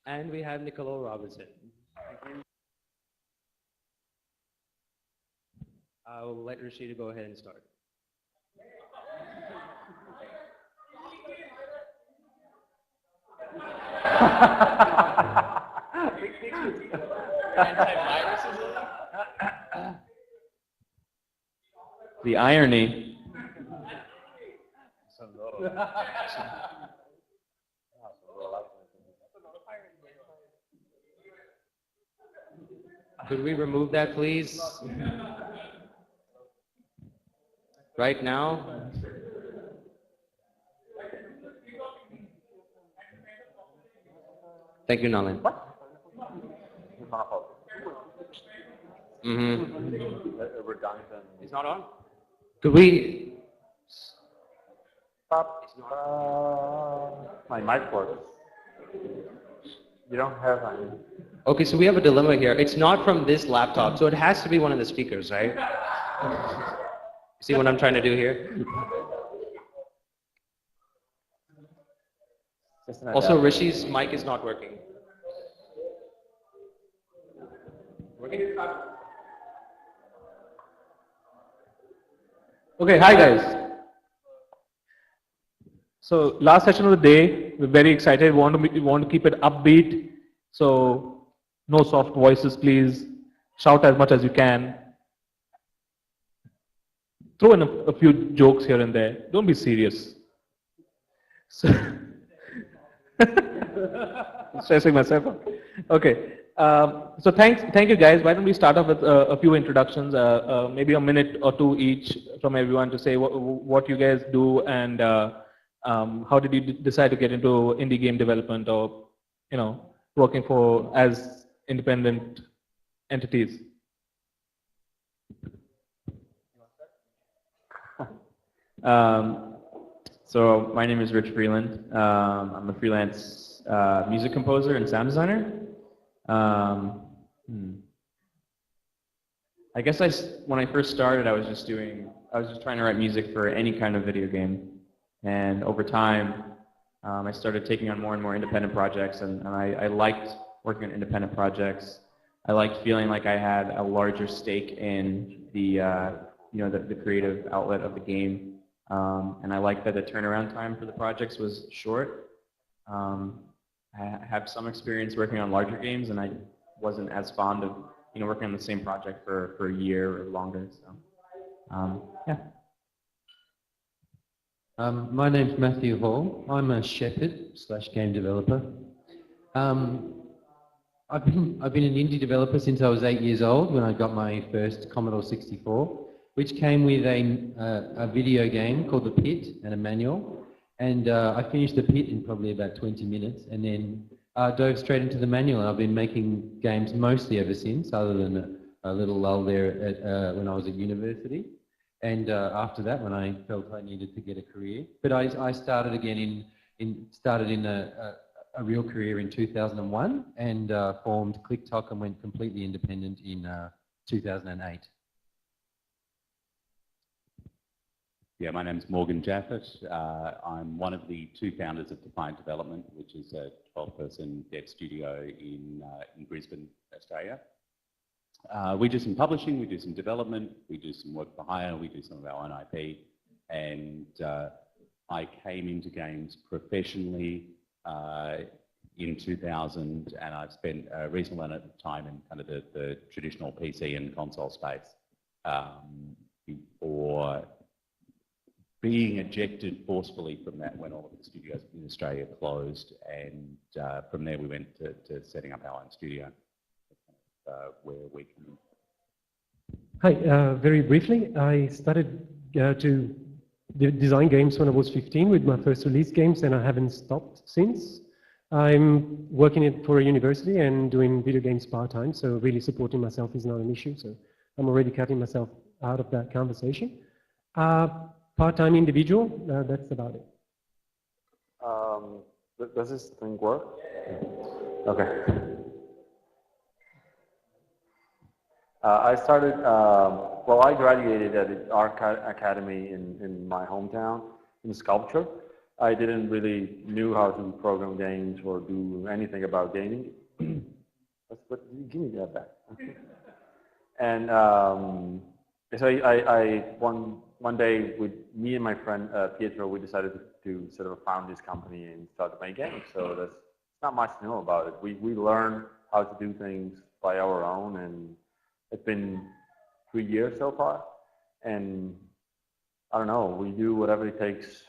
And we have Nicola Robinson. I'll let Rashida go ahead and start. The irony. Could we remove that, please? Right now? Thank you, Nalin. It's not on? Could we? My mic works. You don't have any. Okay, so we have a dilemma here. It's not from this laptop, so it has to be one of the speakers, right? See what I'm trying to do here? Also, Rishi's mic is not working. Working? Okay, hi guys. So last session of the day, we're very excited. We want to keep it upbeat. So no soft voices, please. Shout as much as you can. Throw in a few jokes here and there. Don't be serious. So stressing myself out. Okay. So thank you guys. Why don't we start off with a few introductions, maybe a minute or two each from everyone to say what you guys do and how did you decide to get into indie game development or, working for as independent entities? So my name is Rich Freeland. I'm a freelance music composer and sound designer. I guess when I first started, I was just trying to write music for any kind of video game. And over time, I started taking on more and more independent projects, and I liked working on independent projects. I liked feeling like I had a larger stake in the creative outlet of the game. And I liked that the turnaround time for the projects was short. I have some experience working on larger games, and I wasn't as fond of working on the same project for a year or longer. So yeah. My name's Matthew Hall. I'm a shepherd/game developer. I've been an indie developer since I was 8 years old when I got my first Commodore 64, which came with a video game called The Pit and a manual. And I finished The Pit in probably about 20 minutes and then dove straight into the manual. And I've been making games mostly ever since, other than a little lull there when I was at university. And after that, when I felt I needed to get a career. But I started again started in a real career in 2001 and formed ClickTalk and went completely independent in 2008. Yeah, my name's Morgan Jaffet. I'm one of the two founders of Defiant Development, which is a 12-person dev studio in Brisbane, Australia. We do some publishing, we do some development, we do some work for hire, we do some of our own IP. And I came into games professionally in 2000, and I've spent a reasonable amount of time in kind of the traditional PC and console space before being ejected forcefully from that when all of the studios in Australia closed, and from there we went to setting up our own studio where we can. Hi, very briefly, I started to design games when I was 15 with my first release games, and I haven't stopped since. I'm working for a university and doing video games part-time, so really supporting myself is not an issue, so I'm already cutting myself out of that conversation. Part-time individual, that's about it. Does this thing work? Okay. I started, I graduated at the Art Academy in my hometown in sculpture. I didn't really knew how to program games or do anything about gaming. Give me that back. And so one day with me and my friend Pietro, we decided to sort of found this company and start to make games. So there's not much to know about it. We learned how to do things by our own, and it's been 3 years so far. And I don't know, we do whatever it takes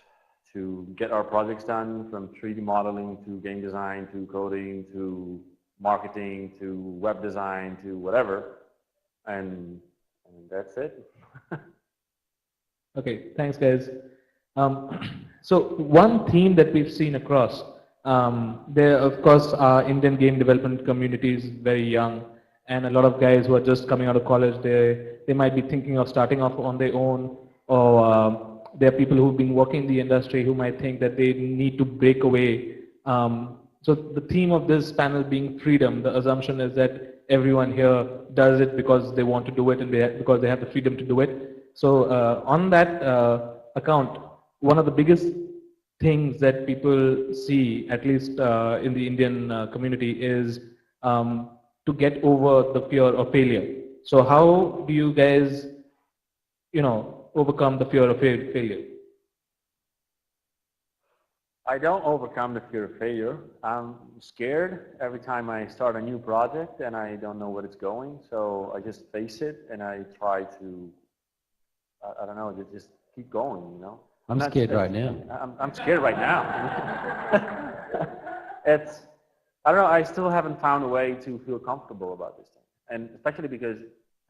to get our projects done, from 3D modeling to game design to coding to marketing to web design to whatever. And that's it. Okay, thanks guys. So one theme that we've seen across, there of course our Indian game development community is very young, and a lot of guys who are just coming out of college, they might be thinking of starting off on their own, or there are people who've been working in the industry who might think that they need to break away. So the theme of this panel being freedom, the assumption is that everyone here does it because they want to do it and because they have the freedom to do it. So on that account, one of the biggest things that people see, at least in the Indian community, is to get over the fear of failure. So how do you guys, overcome the fear of failure? I don't overcome the fear of failure. I'm scared every time I start a new project and I don't know where it's going. So I just face it and I try to, I don't know, just keep going, I'm scared right now. I'm scared right now. I don't know, I still haven't found a way to feel comfortable about this thing. And especially because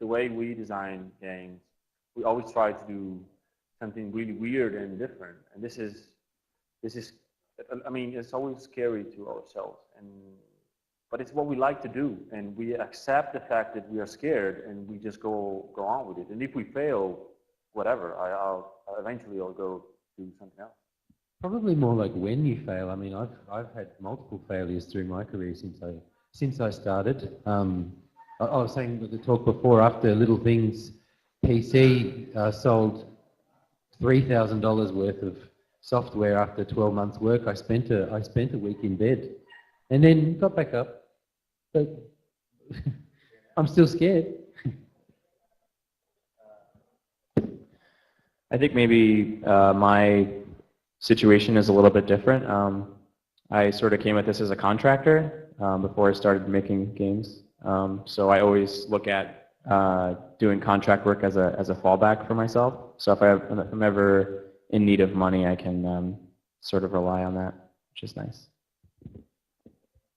the way we design games, we always try to do something really weird and different. And this is, I mean, it's always scary to ourselves. But it's what we like to do. And we accept the fact that we are scared and we just go on with it. And if we fail, whatever, eventually I'll go do something else. Probably more like when you fail. I mean, I've had multiple failures through my career since I started. I was saying with the talk before, after Little Things PC sold $3,000 worth of software after 12 months work. I spent a week in bed, and then got back up. But I'm still scared. I think maybe my situation is a little bit different. I sort of came at this as a contractor before I started making games. So I always look at doing contract work as a fallback for myself. So if I'm ever in need of money, I can sort of rely on that, which is nice.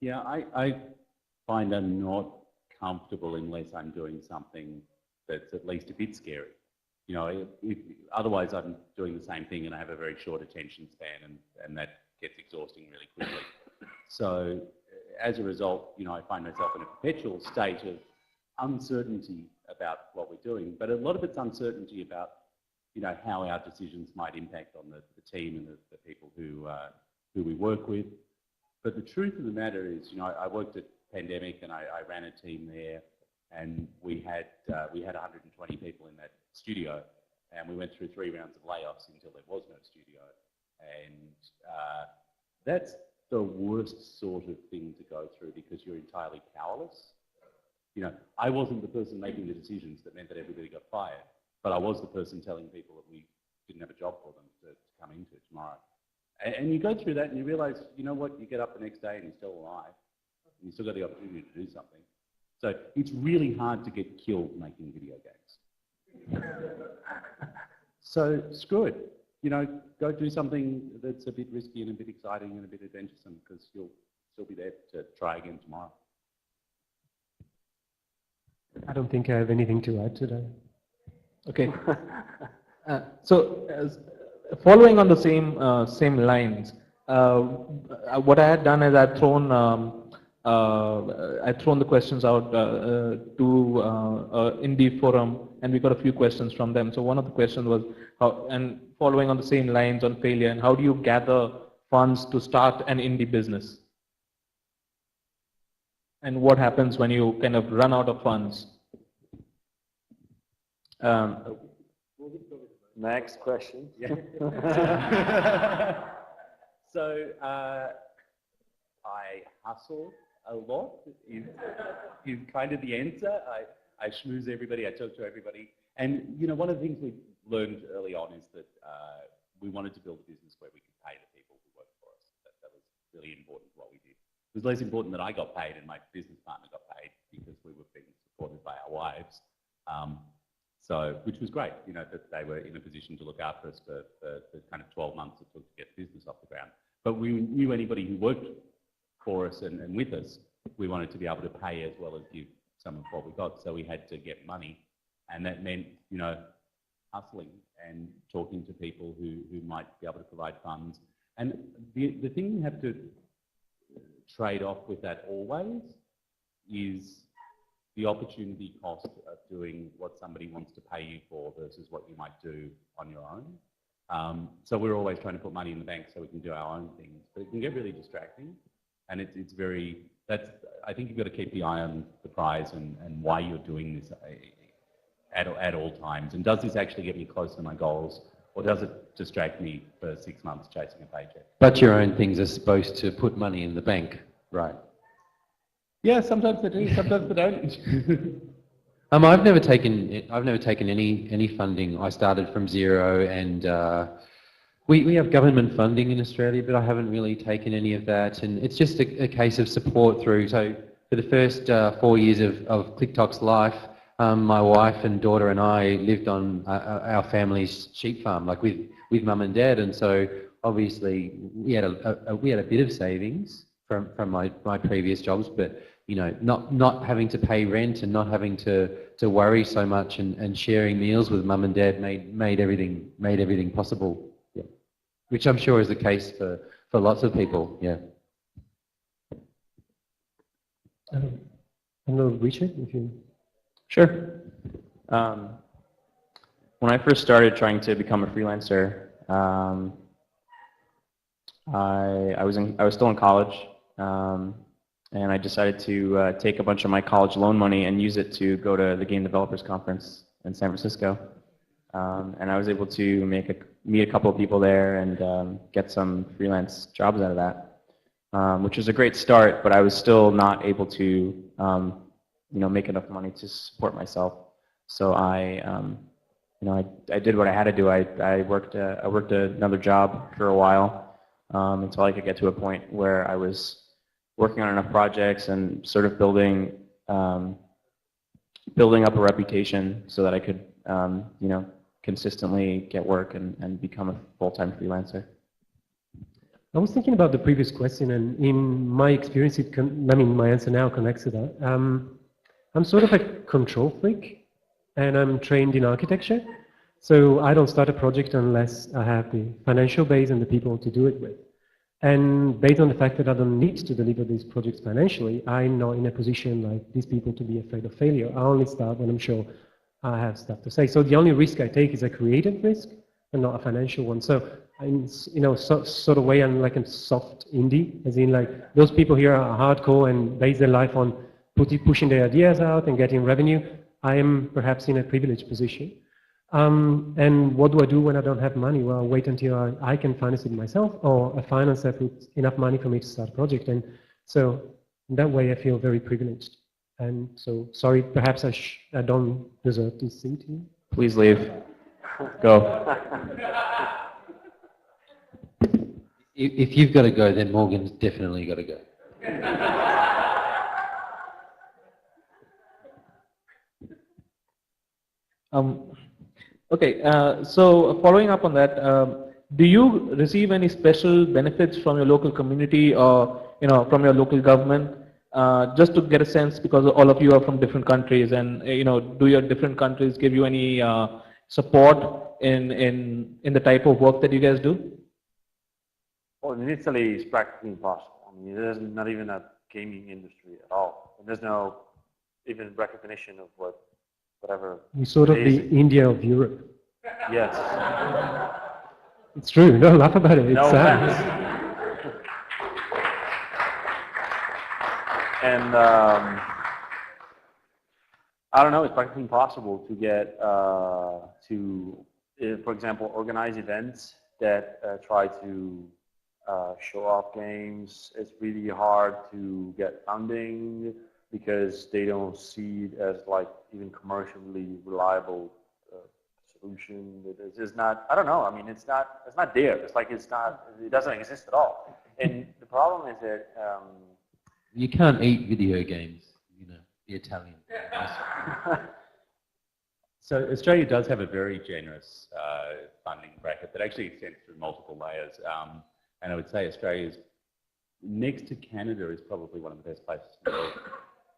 Yeah, I find I'm not comfortable unless I'm doing something that's at least a bit scary. Otherwise I'm doing the same thing and I have a very short attention span, and that gets exhausting really quickly. So as a result, I find myself in a perpetual state of uncertainty about what we're doing, but a lot of it's uncertainty about how our decisions might impact on the team and the people who we work with. But the truth of the matter is, I worked at Pandemic and I ran a team there, and we had 120 people in that studio, and we went through 3 rounds of layoffs until there was no studio. And that's the worst sort of thing to go through because you're entirely powerless. I wasn't the person making the decisions that meant that everybody got fired, but I was the person telling people that we didn't have a job for them to come into tomorrow. And you go through that and you realize, you know what, you get up the next day and you're still alive. And you still got the opportunity to do something. So it's really hard to get killed making video games. So screw it. Go do something that's a bit risky and a bit exciting and a bit adventuresome, because you'll still be there to try again tomorrow. I don't think I have anything to add to that. Okay. So following on the same lines, what I had done is I'd thrown the questions out to Indie Forum, and we got a few questions from them. So one of the questions was, and following on the same lines on failure, and how do you gather funds to start an indie business? And what happens when you kind of run out of funds? Next question. So I hustle a lot is kind of the answer. I schmooze everybody, I talk to everybody. And, you know, one of the things we learned early on is that we wanted to build a business where we could pay the people who work for us. That was really important to what we did. It was less important that I got paid and my business partner got paid because we were being supported by our wives. Which was great, you know, that they were in a position to look after us for the kind of 12 months it took to get the business off the ground. But we knew anybody who worked for us and with us, we wanted to be able to pay as well as give some of what we got. So we had to get money, and that meant, you know, hustling and talking to people who might be able to provide funds. And the thing you have to trade off with that always is the opportunity cost of doing what somebody wants to pay you for versus what you might do on your own. So we're always trying to put money in the bank so we can do our own things, but it can get really distracting. And it's very, I think you've got to keep the eye on the prize and why you're doing this at all times. And does this actually get me close to my goals, or does it distract me for 6 months chasing a paycheck? But your own things are supposed to put money in the bank, right? Yeah, sometimes they do, sometimes they don't. I've never taken any funding. I started from zero, and we have government funding in Australia, but I haven't really taken any of that. And it's just a case of support through. So for the first 4 years of ClickTalk's life, my wife and daughter and I lived on our family's sheep farm, like with mum and dad. And so obviously we had a bit of savings from my previous jobs, but you know, not having to pay rent and not having to worry so much, and sharing meals with mum and dad made everything possible. Yeah. Which I'm sure is the case for lots of people. Yeah. I don't know, Richard, if you... Sure. When I first started trying to become a freelancer, I was still in college, and I decided to take a bunch of my college loan money and use it to go to the Game Developers Conference in San Francisco. And I was able to meet a couple of people there and get some freelance jobs out of that, which was a great start, but I was still not able to make enough money to support myself. So I did what I had to do. I worked another job for a while until I could get to a point where I was working on enough projects and sort of building up a reputation so that I could consistently get work and become a full-time freelancer. I was thinking about the previous question, and in my experience, my answer now connects to that. I'm sort of a control freak, and I'm trained in architecture, so I don't start a project unless I have the financial base and the people to do it with. And based on the fact that I don't need to deliver these projects financially, I'm not in a position like these people to be afraid of failure. I only start when I'm sure I have stuff to say. So the only risk I take is a creative risk and not a financial one. So I'm, sort of way I'm like a soft indie, as in like those people here are hardcore and base their life on pushing their ideas out and getting revenue. I am perhaps in a privileged position. And what do I do when I don't have money? Well, I'll wait until I can finance it myself, or a financer puts enough money for me to start a project. And so in that way, I feel very privileged. And so, sorry, perhaps I don't deserve this seat here. Please leave. Go. If you've got to go, then Morgan's definitely got to go. Okay, so following up on that, do you receive any special benefits from your local community or from your local government? Just to get a sense, because all of you are from different countries, and do your different countries give you any support in the type of work that you guys do? Well, in Italy, it's practically impossible. I mean, there's not even a gaming industry at all. And there's no even recognition of whatever. We're sort of the India of Europe. Yes. It's true. No, laugh about it. It's no sad. offense. And I don't know, it's practically impossible to get for example, organize events that try to show off games. It's really hard to get funding because they don't see it as like even commercially reliable solution. It's just not, I don't know, I mean, it's not there. It's like it doesn't exist at all. And the problem is that, You can't eat video games, you know, the Italian. So Australia does have a very generous funding bracket that actually extends through multiple layers. And I would say Australia's, next to Canada, is probably one of the best places in the world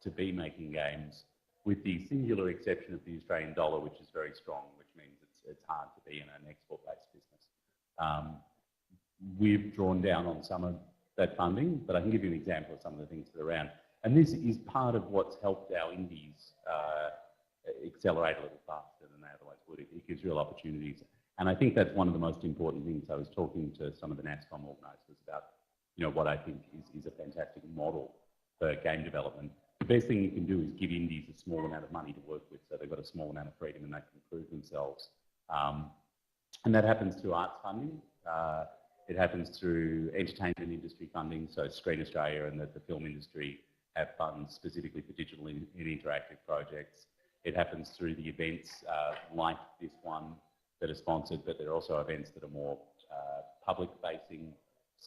to be making games, with the singular exception of the Australian dollar, which is very strong, which means it's hard to be in an export-based business. We've drawn down on some of that funding, but I can give you an example of some of the things that are around. And this is part of what's helped our indies accelerate a little faster than they otherwise would. It gives real opportunities. And I think that's one of the most important things. I was talking to some of the NASCOM organisers about, you know, what I think is a fantastic model for game development. The best thing you can do is give indies a small amount of money to work with, so they've got a small amount of freedom and they can improve themselves. And that happens through arts funding. It happens through entertainment industry funding, so Screen Australia and the film industry have funds specifically for digital and interactive projects. It happens through the events like this one that are sponsored, but there are also events that are more public-facing.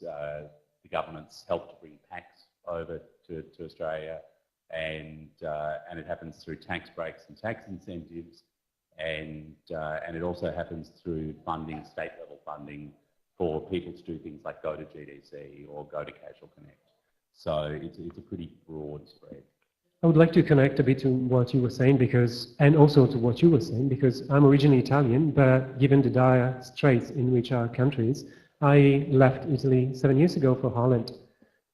The government's helped to bring PAX over to Australia, and it happens through tax breaks and tax incentives, and it also happens through funding, state-level funding, for people to do things like go to GDC or go to Casual Connect. So it's a pretty broad spread. I would like to connect a bit to what you were saying and also to what you were saying, because I'm originally Italian, but given the dire straits in which our country is, I left Italy 7 years ago for Holland,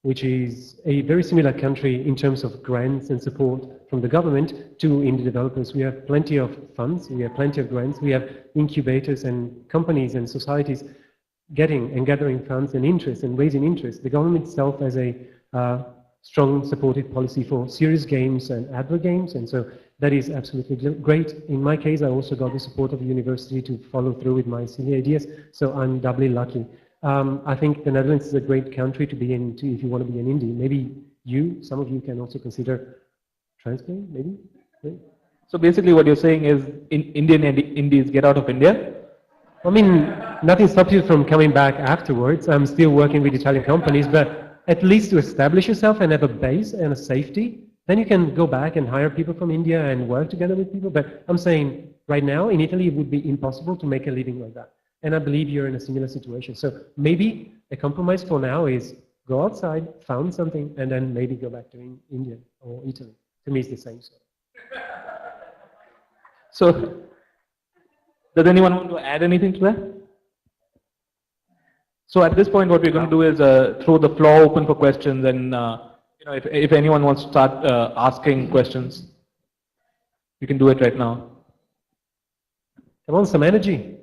which is a very similar country in terms of grants and support from the government to indie developers. We have plenty of funds, we have plenty of grants, we have incubators and companies and societies getting and gathering funds and interest and raising interest. The government itself has a strong supported policy for serious games and advert games, and so that is absolutely great. In my case, I also got the support of the university to follow through with my silly ideas, so I'm doubly lucky. I think the Netherlands is a great country to be in if you want to be an indie. Maybe some of you can also consider transplant, maybe? So basically what you're saying is Indian indies get out of India? I mean, nothing stops you from coming back afterwards. I'm still working with Italian companies, but at least to establish yourself and have a base and a safety, then you can go back and hire people from India and work together with people. But I'm saying right now in Italy, it would be impossible to make a living like that. And I believe you're in a similar situation. So maybe a compromise for now is go outside, found something, and then maybe go back to India or Italy. To me, it's the same. So does anyone want to add anything to that? So at this point, what we're going to do is throw the floor open for questions, and you know, if anyone wants to start asking questions, you can do it right now. Come on, some energy.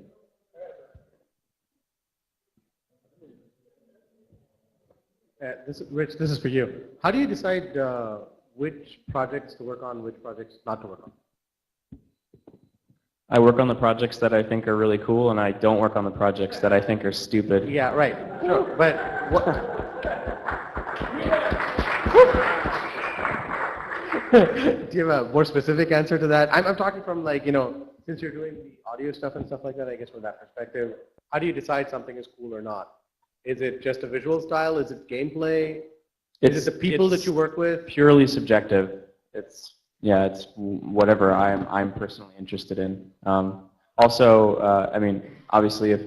Rich, this is for you. How do you decide which projects to work on, which projects not to work on? I work on the projects that I think are really cool, and I don't work on the projects that I think are stupid. Yeah, right. Sure. But what? Do you have a more specific answer to that? I'm talking from, like, you know, since you're doing the audio stuff and stuff like that, I guess from that perspective, how do you decide something is cool or not? Is it just a visual style? Is it gameplay? Is it the people that you work with? Purely subjective. It's whatever I'm personally interested in. Also, I mean, obviously, if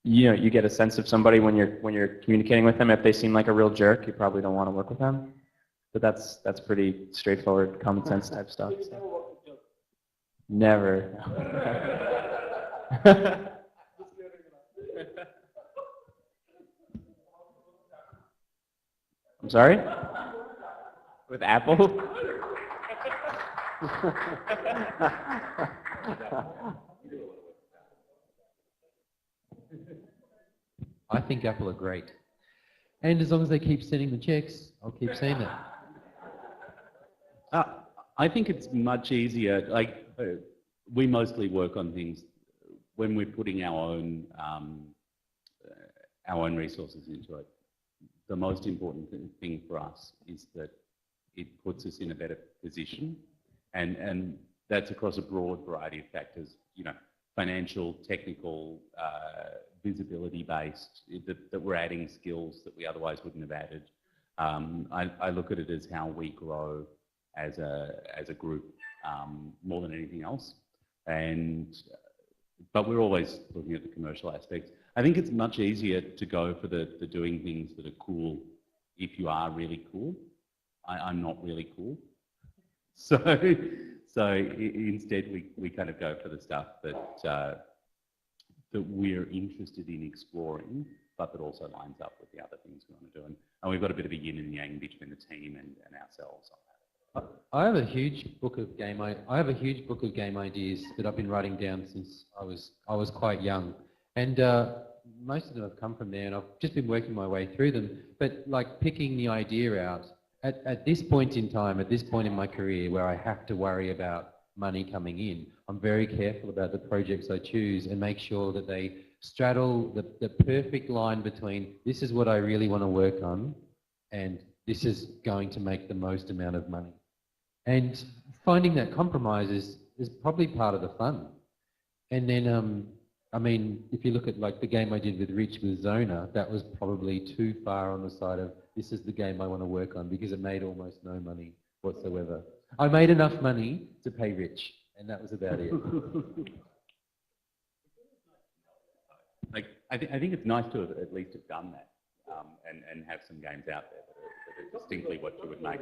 you get a sense of somebody when you're communicating with them, if they seem like a real jerk, you probably don't want to work with them. But that's pretty straightforward, common sense type stuff. So. Never. I'm sorry? With Apple? I think Apple are great. And as long as they keep sending the checks, I'll keep saying that. I think it's much easier. Like, we mostly work on things when we're putting our our own resources into it. The most important thing for us is that it puts us in a better position, and that's across a broad variety of factors, you know, financial, technical, visibility-based, that we're adding skills that we otherwise wouldn't have added. I look at it as how we grow as a group more than anything else, but we're always looking at the commercial aspects. I think it's much easier to go for the doing things that are cool if you are really cool. I'm not really cool. So instead we kind of go for the stuff that we're interested in exploring, but that also lines up with the other things we want to do. And we've got a bit of a yin and yang between the team and ourselves on that. I have a huge book of game ideas that I've been writing down since I was quite young, and most of them have come from there, and I've just been working my way through them. But like picking the idea out at this point in time, at this point in my career, where I have to worry about money coming in, I'm very careful about the projects I choose and make sure that they straddle the perfect line between this is what I really want to work on and this is going to make the most amount of money. And finding that compromise is probably part of the fun. And then, I mean, if you look at like the game I did with Rich with Zona, that was probably too far on the side of this is the game I want to work on because it made almost no money whatsoever. I made enough money to pay Rich, and that was about it. Like, I think it's nice to have at least have done that and have some games out there that are distinctly what you would make.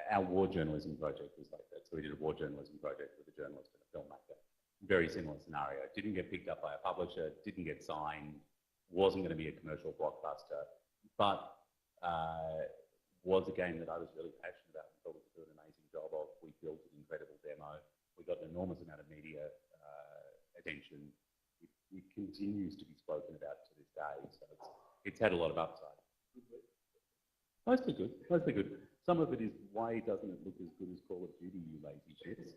Our war journalism project was like that. So we did a war journalism project with a journalist and a filmmaker. Very similar scenario. Didn't get picked up by a publisher, didn't get signed, wasn't going to be a commercial blockbuster, but was a game that I was really passionate about and thought we could do an amazing job of. We built an incredible demo. We got an enormous amount of media attention. It continues to be spoken about to this day. So it's had a lot of upside. Mostly good, mostly good. Some of it is, why doesn't it look as good as Call of Duty, you lazy shits?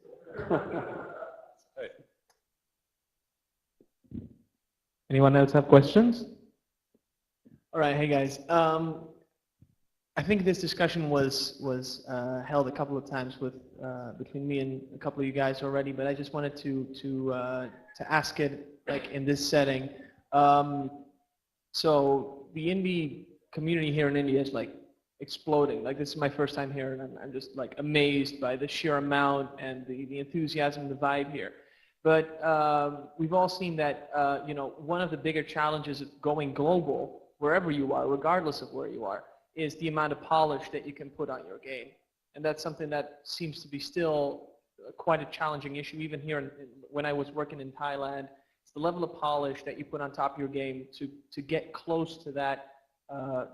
Anyone else have questions? All right, hey guys. I think this discussion was held a couple of times with between me and a couple of you guys already, but I just wanted to ask it like in this setting. So the indie community here in India is like exploding. Like this is my first time here, and I'm just like amazed by the sheer amount and the enthusiasm, the vibe here. But we've all seen that you know, one of the bigger challenges of going global, wherever you are, regardless of where you are, is the amount of polish that you can put on your game. And that's something that seems to be still quite a challenging issue, even here when I was working in Thailand. It's the level of polish that you put on top of your game to get close to that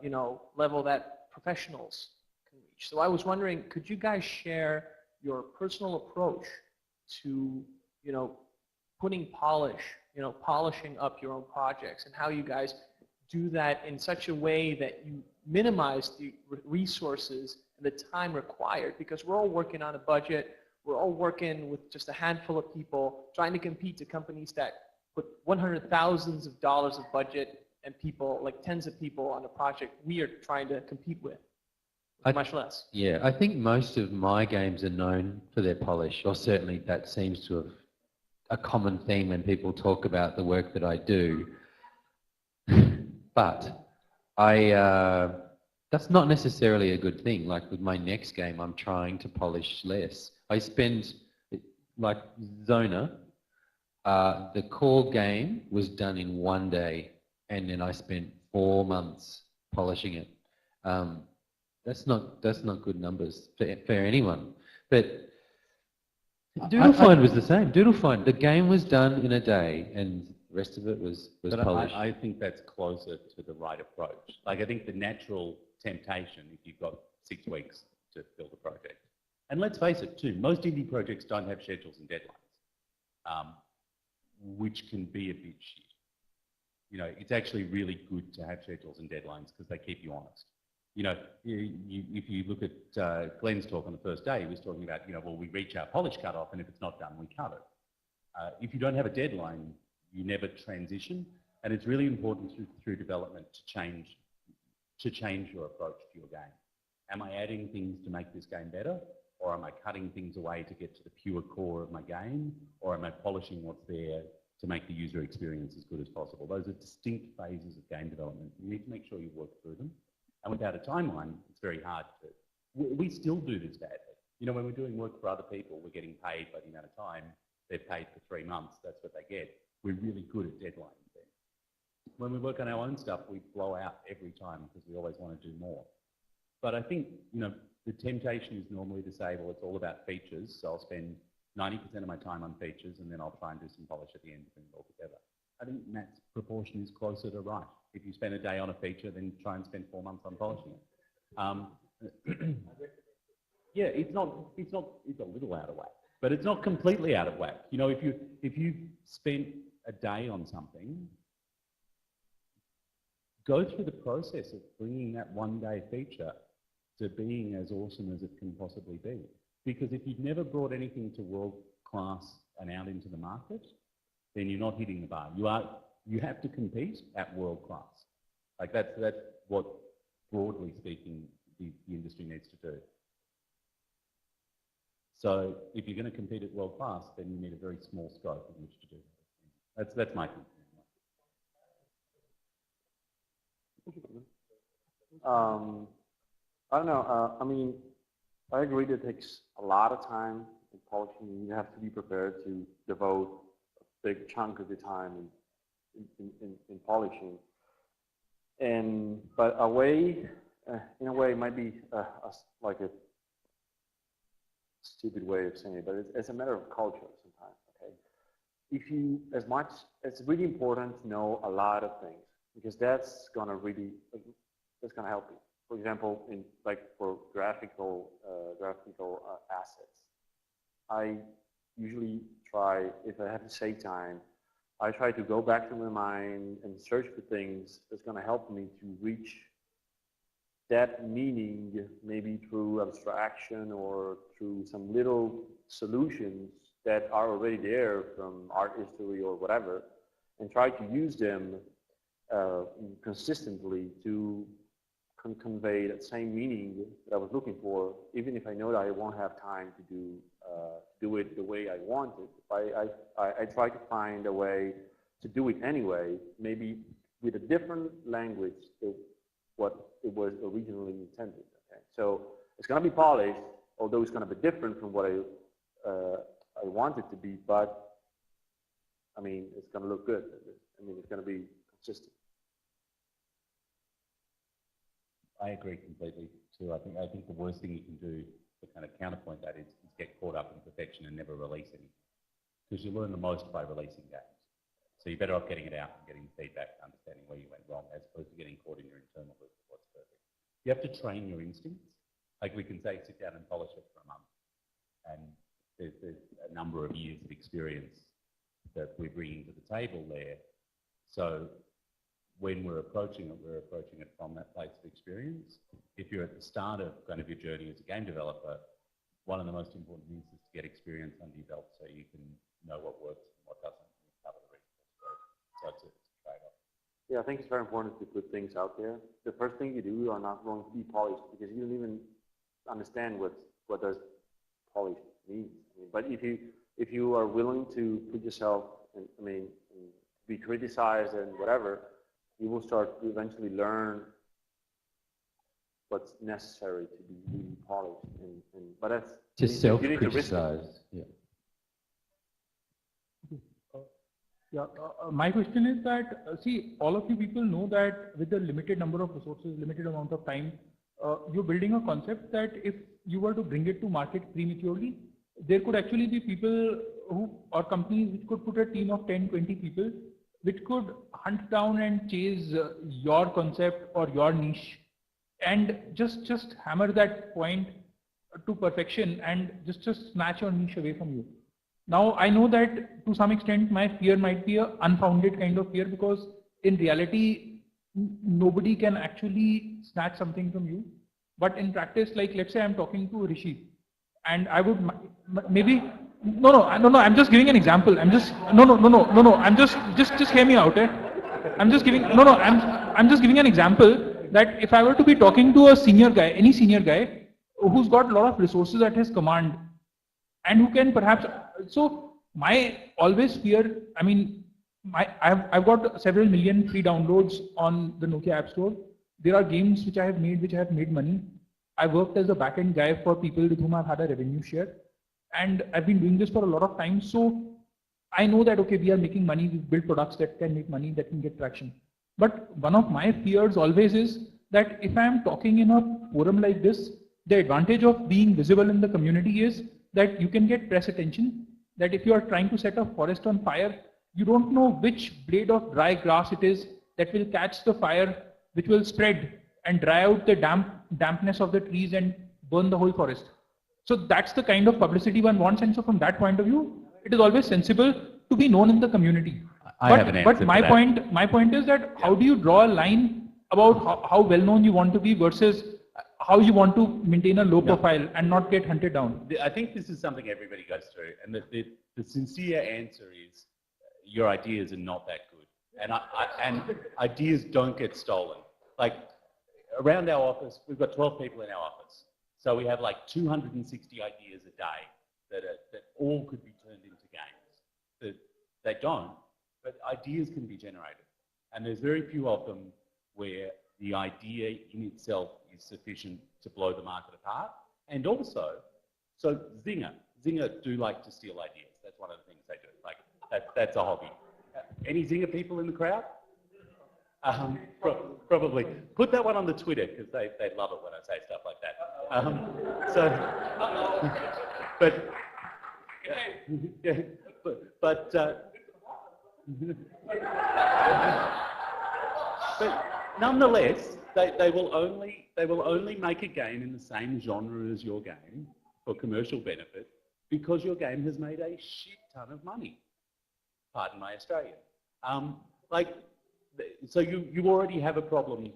you know, level that professionals can reach. So I was wondering, could you guys share your personal approach to, you know, putting polish, you know, polishing up your own projects, and how you guys do that in such a way that you minimize the resources and the time required, because we're all working on a budget, we're all working with just a handful of people, trying to compete to companies that put $100,000s of budget and people, like tens of people on a project we are trying to compete with much less. Yeah, I think most of my games are known for their polish, or certainly that seems to have a common theme when people talk about the work that I do. But that's not necessarily a good thing. Like with my next game, I'm trying to polish less. I spend, like Zona, the core game was done in one day, and then I spent 4 months polishing it. That's not good numbers for anyone. But Doodle Find was the same. Doodle Find, the game was done in a day, and the rest of it was polished. I think that's closer to the right approach. Like, I think the natural temptation, if you've got 6 weeks to build a project, and let's face it too, most indie projects don't have schedules and deadlines, which can be a bit shit. You know, it's actually really good to have schedules and deadlines because they keep you honest. You know, if you look at Glenn's talk on the first day, he was talking about, you know, well, we reach our polish cutoff, and if it's not done, we cut it. If you don't have a deadline, You never transition, and it's really important through development to change your approach to your game. Am I adding things to make this game better, or am I cutting things away to get to the pure core of my game, or am I polishing what's there to make the user experience as good as possible? Those are distinct phases of game development. You need to make sure you work through them. And without a timeline, it's very hard to. We still do this badly. You know, when we're doing work for other people, we're getting paid by the amount of time they've paid for 3 months. That's what they get. We're really good at deadlines then. When we work on our own stuff, we blow out every time because we always want to do more. But I think, you know, the temptation is normally to say, well, it's all about features, so I'll spend 90% of my time on features and then I'll try and do some polish at the end to bring it all together. I think Matt's proportion is closer to right. If you spend a day on a feature, then try and spend 4 months on polishing it. Yeah, it's a little out of whack, but it's not completely out of whack. You know, if you spent a day on something, go through the process of bringing that one-day feature to being as awesome as it can possibly be. Because if you've never brought anything to world-class and out into the market, then you're not hitting the bar. You have to compete at world-class. Like that's what, broadly speaking, the industry needs to do. So if you're going to compete at world-class, then you need a very small scope in which to do that. That's my thinking. I don't know. I mean, I agree that it takes a lot of time in polishing. You have to be prepared to devote a big chunk of your time in polishing. But a way, in a way, it might be like a stupid way of saying it, but it's a matter of culture sometimes. Okay, it's really important to know a lot of things because that's gonna help you. For example, for graphical assets, I usually try, if I have to save time, I try to go back to my mind and search for things that's going to help me to reach that meaning, maybe through abstraction or through some little solutions that are already there from art history or whatever, and try to use them consistently to convey that same meaning that I was looking for, even if I know that I won't have time to do it the way I want it. I try to find a way to do it anyway, maybe with a different language than what it was originally intended. Okay? So it's going to be polished, although it's going to be different from what I want it to be, but I mean, it's going to look good. I mean, it's going to be consistent. I agree completely too. I think the worst thing you can do to kind of counterpoint that is get caught up in perfection and never release anything. Because you learn the most by releasing games. So you're better off getting it out and getting feedback, understanding where you went wrong, as opposed to getting caught in your internal loop of what's perfect. You have to train your instincts. Like we can say, sit down and polish it for a month. And there's a number of years of experience that we're bringing to the table there. So when we're approaching it from that place of experience. If you're at the start of kind of your journey as a game developer, one of the most important things is to get experience under your belt so you can know what works and what doesn't and cover the rest. So it's a trade-off. Yeah, I think it's very important to put things out there. The first thing you do are not going to be polished because you don't even understand what does polished mean. But if you are willing to put yourself, be criticized and whatever, you will start to eventually learn what's necessary to be really polished. But that's just self-criticize. Yeah. My question is that, see, all of you people know that with the limited number of resources, limited amount of time, you're building a concept that if you were to bring it to market prematurely, there could actually be people or companies which could put a team of 10, 20 people which could hunt down and chase your concept or your niche and just hammer that point to perfection and just snatch your niche away from you. Now, I know that to some extent my fear might be an unfounded kind of fear because in reality, nobody can actually snatch something from you. But in practice, like let's say I'm talking to Rishi and I would maybe No, I'm just giving an example. I'm just, no, I'm just hear me out, eh? I'm just giving, I'm just giving an example that if I were to be talking to a senior guy, any senior guy, who's got a lot of resources at his command, and who can perhaps, so my always fear, I mean, I've got several million free downloads on the Nokia App Store. There are games which I have made money. I worked as a backend guy for people with whom I've had a revenue share. And I've been doing this for a lot of time. So I know that, okay, we are making money, we've built products that can make money, that can get traction. But one of my fears always is that if I'm talking in a forum like this, the advantage of being visible in the community is that you can get press attention, that if you are trying to set a forest on fire, you don't know which blade of dry grass it is that will catch the fire, which will spread and dry out the dampness of the trees and burn the whole forest. So that's the kind of publicity one wants, and so from that point of view, it is always sensible to be known in the community. I have an answer But my point is that how do you draw a line about how well known you want to be versus how you want to maintain a low profile and not get hunted down? I think this is something everybody goes through, and the sincere answer is your ideas are not that good, and ideas don't get stolen. Like around our office, we've got 12 people in our office, so we have like 260 ideas a day that all could be turned into games. They don't, but ideas can be generated, and there's very few of them where the idea in itself is sufficient to blow the market apart. And also, so Zynga do like to steal ideas. That's one of the things they do. Like that's a hobby. Any Zynga people in the crowd? Probably. Put that one on the Twitter because they love it when I say stuff like that. But nonetheless, they will only make a game in the same genre as your game for commercial benefit because your game has made a shit ton of money. Pardon my Australian. So you already have a problem.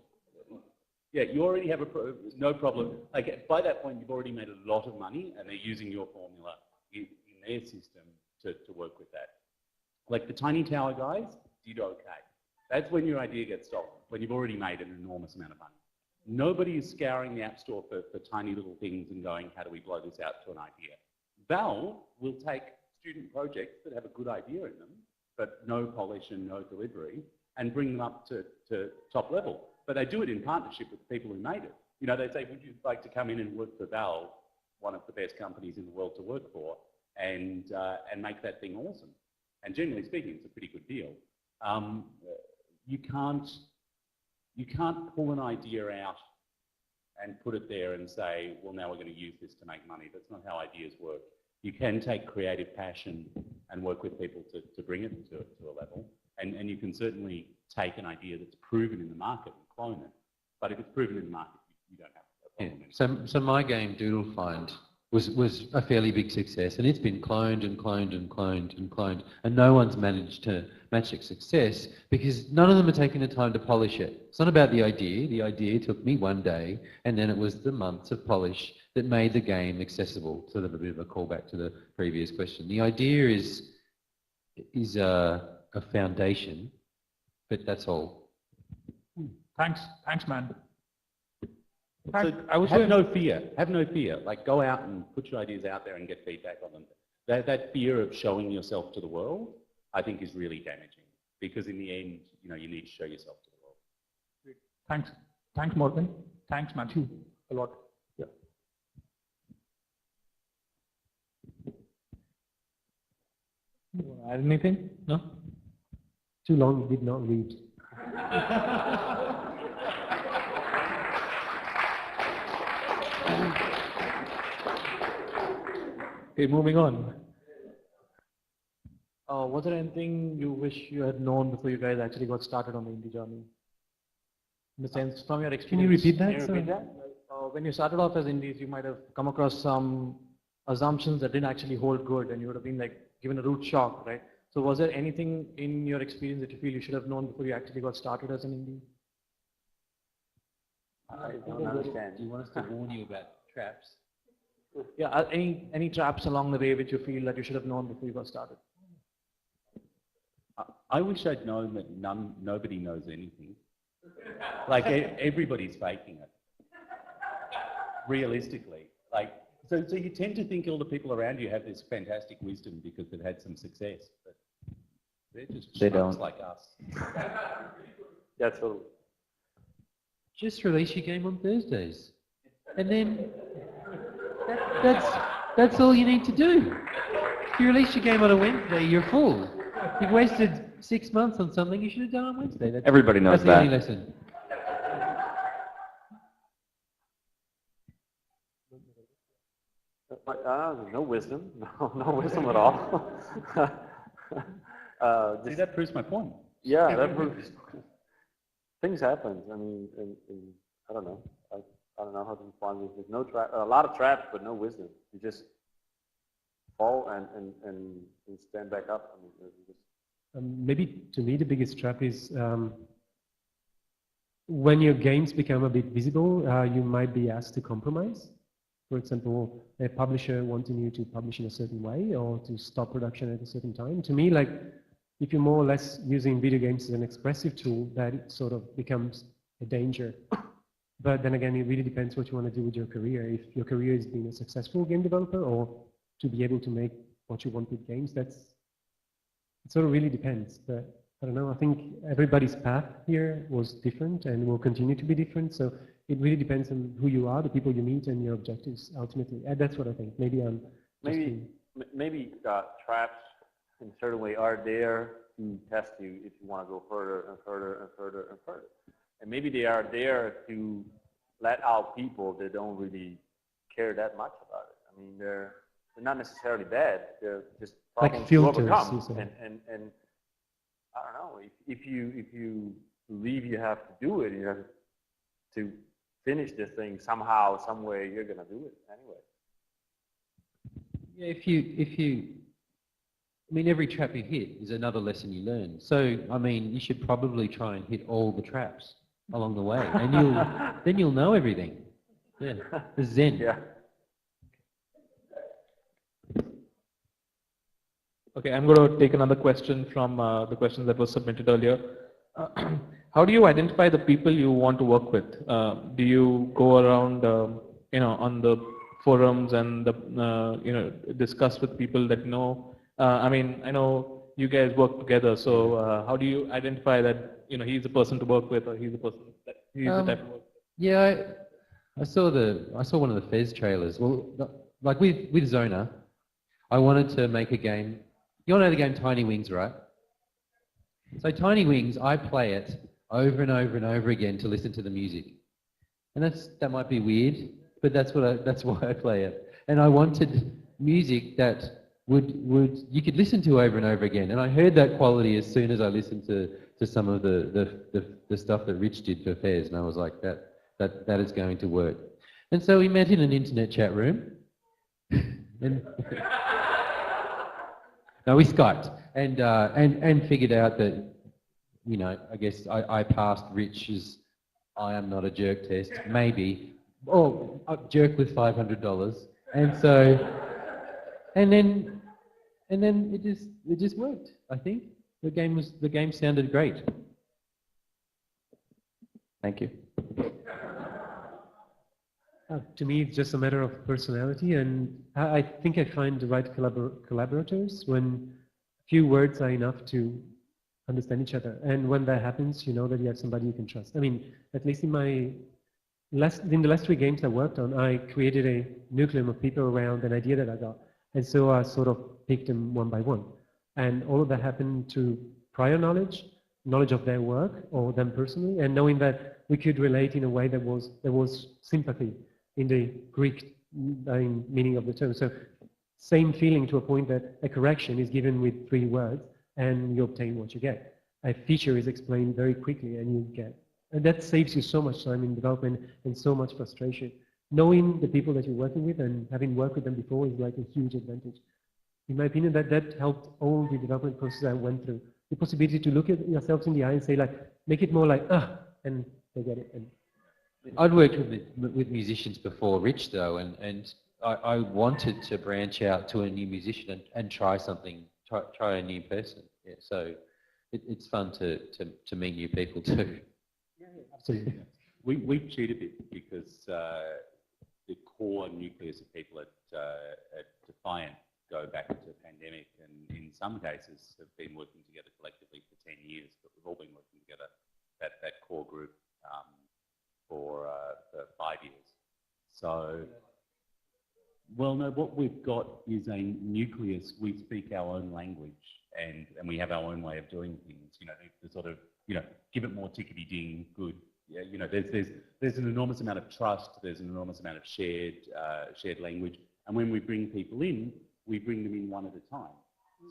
Yeah, you already have no problem. Like by that point, you've already made a lot of money, and they're using your formula in their system to work with that. Like the Tiny Tower guys did okay. That's when your idea gets stolen, when you've already made an enormous amount of money. Nobody is scouring the App Store for tiny little things and going, how do we blow this out to an idea? Valve will take student projects that have a good idea in them, but no polish and no delivery, and bring them up to top level. But they do it in partnership with the people who made it. You know, they say, would you like to come in and work for Valve, one of the best companies in the world to work for, and make that thing awesome? And generally speaking, it's a pretty good deal. You can't pull an idea out and put it there and say, well, now we're going to use this to make money. That's not how ideas work. You can take creative passion and work with people to bring it to a level. And you can certainly take an idea that's proven in the market and clone it. But if it's proven in the market, you don't have a problem. So my game Doodle Find was a fairly big success, and it's been cloned and cloned and cloned and cloned, and no one's managed to match its success because none of them are taking the time to polish it. It's not about the idea. The idea took me one day, and then it was the months of polish that made the game accessible. So that's a bit of a callback to the previous question. The idea is a foundation, but that's all. Thanks, man. So have no fear. Have no fear. Like go out and put your ideas out there and get feedback on them. That fear of showing yourself to the world, I think, is really damaging because in the end, you know, you need to show yourself to the world. Thanks, Morgan. Thanks, Matthew, a lot. Yeah. You want to add anything? No. Too long, did not read. Okay, moving on. Was there anything you wish you had known before you guys actually got started on the indie journey? In the sense, from your experience. Can you repeat that? Can you repeat that? When you started off as indies, you might have come across some assumptions that didn't actually hold good, and you would have been like given a rude shock, right? So was there anything in your experience that you feel you should have known before you actually got started as an indie? I don't understand. Do you want us to warn you about traps? Yeah, any traps along the way which you feel that you should have known before you got started? I wish I'd known that nobody knows anything. Like everybody's faking it. Realistically, like so you tend to think all the people around you have this fantastic wisdom because they've had some success, but they're just schmucks like us. That's all. Just release your game on Thursdays. And then that's all you need to do. If you release your game on a Wednesday, you're full. You've wasted 6 months on something you should have done on Wednesday. Everybody knows that's the only that. lesson. No wisdom. No wisdom at all. See, that proves my point. Yeah, that proves things happen. I mean, I don't know. I don't know how to respond. There's no a lot of traps, but no wisdom. You just fall and stand back up. I mean, Maybe to me the biggest trap is when your games become a bit visible, you might be asked to compromise. For example, a publisher wanting you to publish in a certain way or to stop production at a certain time. To me, like, if you're more or less using video games as an expressive tool, that it sort of becomes a danger. But then again, it really depends what you want to do with your career. If your career is being a successful game developer or to be able to make what you want with games, it sort of really depends. But I don't know, I think everybody's path here was different and will continue to be different. So it really depends on who you are, the people you meet, and your objectives ultimately. And that's what I think. Maybe I'm maybe traps in a certain way are there to test you if you want to go further and further and further and further. And maybe they are there to let out people that don't really care that much about it. I mean, they're not necessarily bad. They're just problems like to filters, overcome. And I don't know, if you believe you have to do it, you have to finish this thing somehow, some way, you're gonna do it anyway. Yeah, I mean, every trap you hit is another lesson you learn. So, I mean, you should probably try and hit all the traps along the way, and then you'll know everything. Yeah, the Zen. Yeah. Okay, I'm going to take another question from the questions that was submitted earlier. How do you identify the people you want to work with? Do you go around, on the forums and discuss with people that know? I mean, I know you guys work together, so how do you identify that he's the person to work with, or he's the person that he's the type of work? Yeah, I saw one of the Fez trailers. Well, like with Zona, I wanted to make a game. You all know the game Tiny Wings, right? So Tiny Wings, I play it over and over and over again to listen to the music, and that might be weird, but that's why I play it. And I wanted music that you could listen to over and over again. And I heard that quality as soon as I listened to some of the stuff that Rich did for Fez, and I was like, that is going to work. And so we met in an internet chat room, and no, we Skyped and figured out that, I guess I passed Rich's I am not a jerk test, maybe, or a jerk with $500, and so, and then it just worked. I think the game sounded great. Thank you. To me, it's just a matter of personality, and I think I find the right collaborators when few words are enough to understand each other. And when that happens, you know that you have somebody you can trust. I mean, at least in the last 3 games I worked on, I created a nucleus of people around an idea that I got. And so I sort of picked them one by one. And all of that happened through prior knowledge of their work or them personally, and knowing that we could relate in a way that was sympathy in the Greek meaning of the term. So same feeling to a point that a correction is given with 3 words and you obtain what you get. A feature is explained very quickly and you get. And that saves you so much time in development and so much frustration. Knowing the people that you're working with and having worked with them before is like a huge advantage. In my opinion, that helped all the development process I went through. The possibility to look at yourselves in the eye and say, like, make it more like, and they get it. And I'd worked with musicians before Rich, though, and I wanted to branch out to a new musician and try something, try a new person. Yeah, so it's fun to meet new people too. Absolutely. We cheat a bit because the core nucleus of people at Defiant go back to the pandemic, and in some cases have been working together collectively for 10 years, but we've all been working together, that core group, for 5 years. So, well, no, what we've got is a nucleus. We speak our own language, and we have our own way of doing things. You know, the sort of, you know, give it more tickety-ding, good. Yeah, you know, there's an enormous amount of trust. There's an enormous amount of shared language, and when we bring people in, we bring them in one at a time.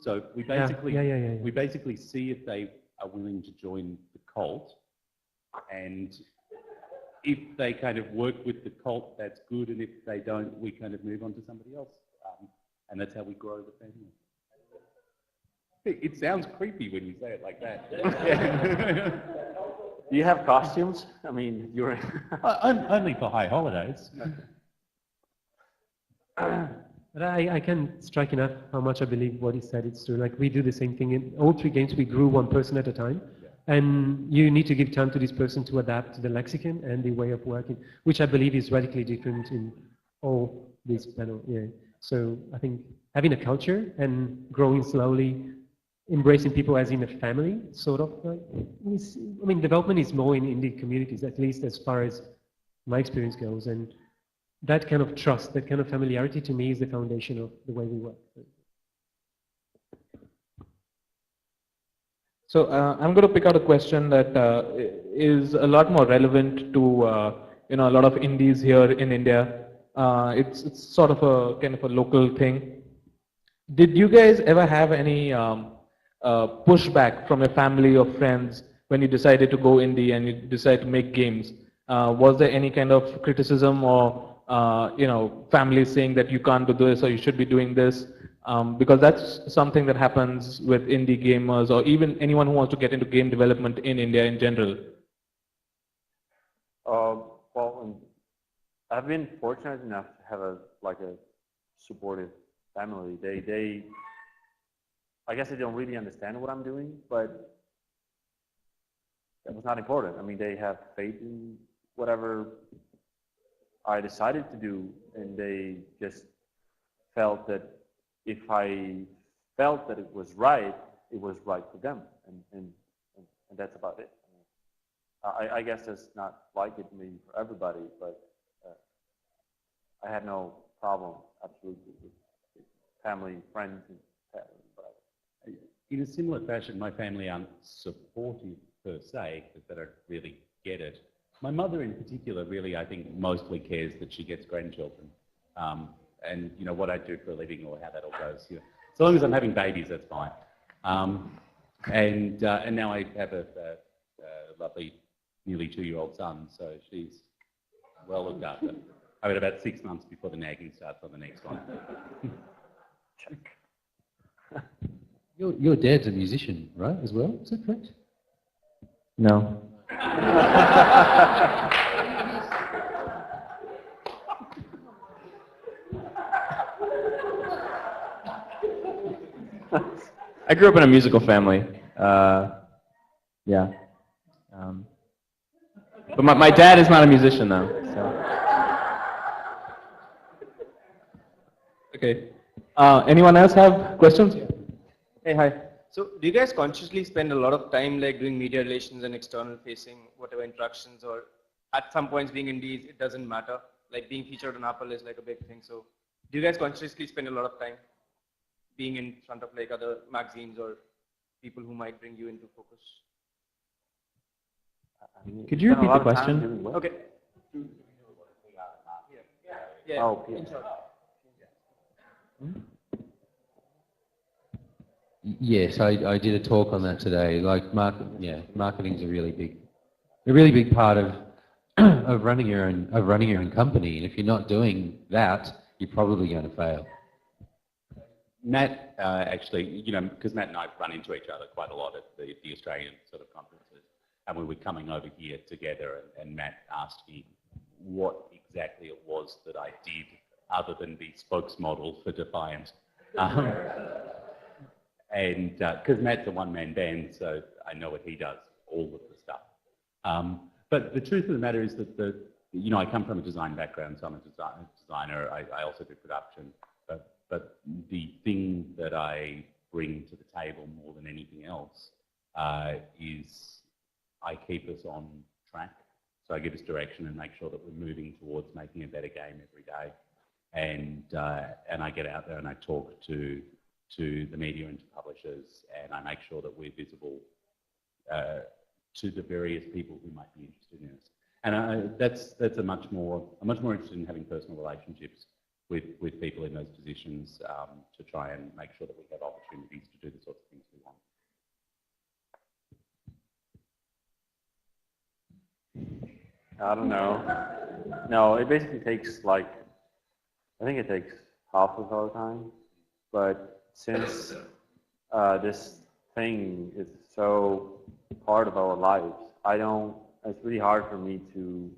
So we basically we basically see if they are willing to join the cult, and if they kind of work with the cult, that's good, and if they don't, we kind of move on to somebody else, and that's how we grow the family. It sounds creepy when you say it like that. Do you have costumes? I mean, you're... Only for high holidays. But I can strike enough how much I believe what he said it's true. Like we do the same thing in all 3 games. We grew 1 person at a time, and you need to give time to this person to adapt to the lexicon and the way of working, which I believe is radically different in all these panels. Yeah. So I think having a culture and growing slowly, embracing people as in a family, sort of. I mean, development is more in indie communities, at least as far as my experience goes, and that kind of trust, that kind of familiarity to me is the foundation of the way we work. So I'm going to pick out a question that is a lot more relevant to you know, a lot of indies here in India. It's sort of a kind of a local thing. Did you guys ever have any pushback from your family or friends when you decided to go indie and you decided to make games? Was there any kind of criticism or you know, family saying that you can't do this or you should be doing this? Because that's something that happens with indie gamers or even anyone who wants to get into game development in India in general. Well, I've been fortunate enough to have a supportive family. They I guess they don't really understand what I'm doing, but that was not important. I mean, they have faith in whatever I decided to do, and they just felt that if I felt that it was right for them, and that's about it. I guess that's not like it maybe for everybody, but I had no problem, absolutely, with family, friends, and whatever. In a similar fashion, my family aren't supportive per se, because they don't really get it. My mother in particular really, I think, mostly cares that she gets grandchildren. And, you know, what I do for a living or how that all goes. You know, as long as I'm having babies, that's fine. And now I have a lovely, nearly 2-year-old son, so she's well looked after. I mean, about 6 months before the nagging starts on the next one. Your dad's a musician, right, as well? Is that correct? No. I grew up in a musical family. Yeah. But my dad is not a musician, though. So. Okay. Anyone else have questions? Hey, hi. So do you guys consciously spend a lot of time like doing media relations and external facing, whatever interactions, or at some points being indies, it doesn't matter? Like being featured on Apple is like a big thing. So do you guys consciously spend a lot of time being in front of like other magazines or people who might bring you into focus? Could you repeat the question? Okay. Yeah. Oh, in short. Yes, I did a talk on that today. Like, marketing's a really big part of of running your own company. And if you're not doing that, you're probably going to fail. Matt, actually, you know, because Matt and I run into each other quite a lot at the Australian sort of conferences, and we were coming over here together, and Matt asked me what exactly it was that I did other than the spokesmodel for Defiant. And because Matt's a one-man band, so I know what he does, all of the stuff. But the truth of the matter is that I come from a design background, so I'm a designer. I also do production. But the thing that I bring to the table more than anything else is I keep us on track. So I give us direction and make sure that we're moving towards making a better game every day. And I get out there and I talk to the media and to publishers, and I make sure that we're visible to the various people who might be interested in us. And I'm much more interested in having personal relationships with people in those positions to try and make sure that we have opportunities to do the sorts of things we want. I don't know. No, it basically takes I think it takes half of our time. But since this thing is so part of our lives, it's really hard for me to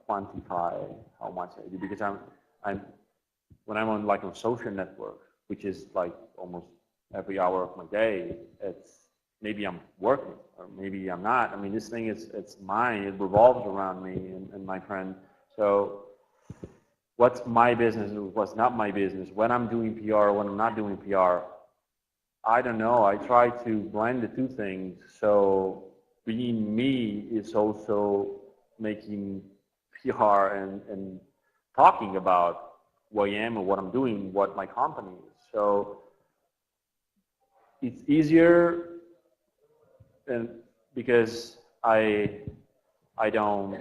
quantify how much I do, because when I'm on social network, which is almost every hour of my day, maybe I'm working or maybe I'm not. I mean, this thing it's mine. It revolves around me and my friend. So what's my business and what's not my business? When I'm doing PR, when I'm not doing PR, I don't know. I try to blend the two things. So being me is also making PR and talking about who I am and what I'm doing, what my company is. So it's easier because I don't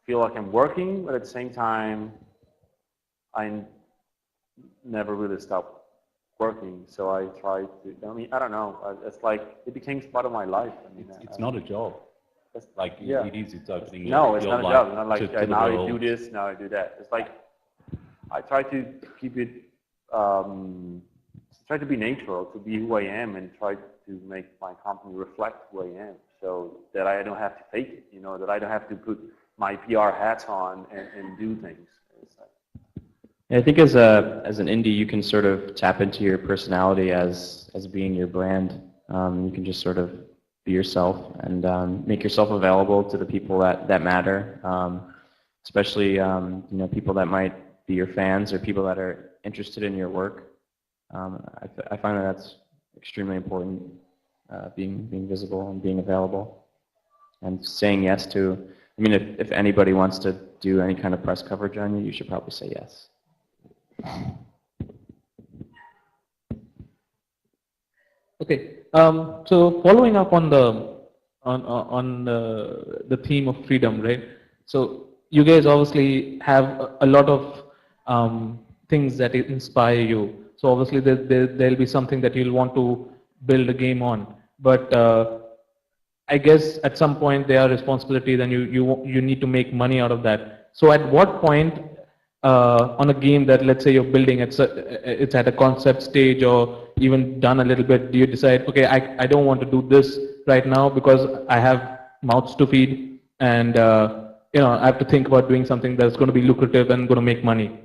feel like I'm working, but at the same time, I never really stop working. So I try to, I don't know. It's it became part of my life. It's not a job. Yeah. It is. It's opening. No, it's not a job. It's not now I do this, now I do that. It's I try to keep it, try to be natural, to be who I am, and try to make my company reflect who I am, so that I don't have to fake it. That I don't have to put my PR hats on and do things. I think as an indie, you can sort of tap into your personality as being your brand. You can just sort of be yourself and make yourself available to the people that matter, especially people that might be your fans or people that are interested in your work. I find that's extremely important, being visible and being available and saying yes to. If anybody wants to do any kind of press coverage on you, you should probably say yes. Okay, so following up on the theme of freedom, right? So you guys obviously have a lot of things that inspire you. So obviously there'll be something that you'll want to build a game on. But I guess at some point there are responsibilities, and you need to make money out of that. So at what point on a game that, let's say, you're building, it's at a concept stage or even done a little bit, do you decide, okay, I don't want to do this right now because I have mouths to feed, and I have to think about doing something that's going to be lucrative and going to make money?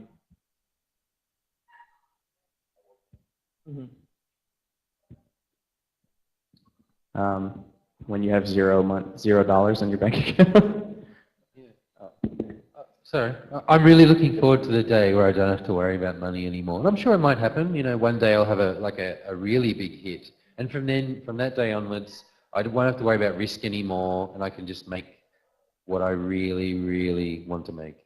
When you have $0 in your bank account. Sorry, I'm really looking forward to the day where I don't have to worry about money anymore. And I'm sure it might happen. One day I'll have a really big hit, and from that day onwards, I won't have to worry about risk anymore, and I can just make what I really, really want to make.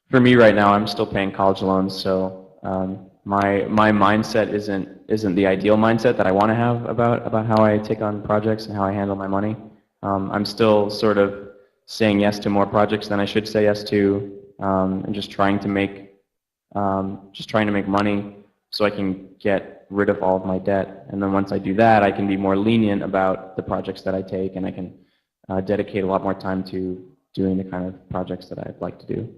For me right now, I'm still paying college loans, so my mindset isn't the ideal mindset that I want to have about how I take on projects and how I handle my money. I'm still sort of saying yes to more projects than I should say yes to, and just trying to make money so I can get rid of all of my debt. And then once I do that, I can be more lenient about the projects that I take, and I can dedicate a lot more time to doing the kind of projects that I'd like to do.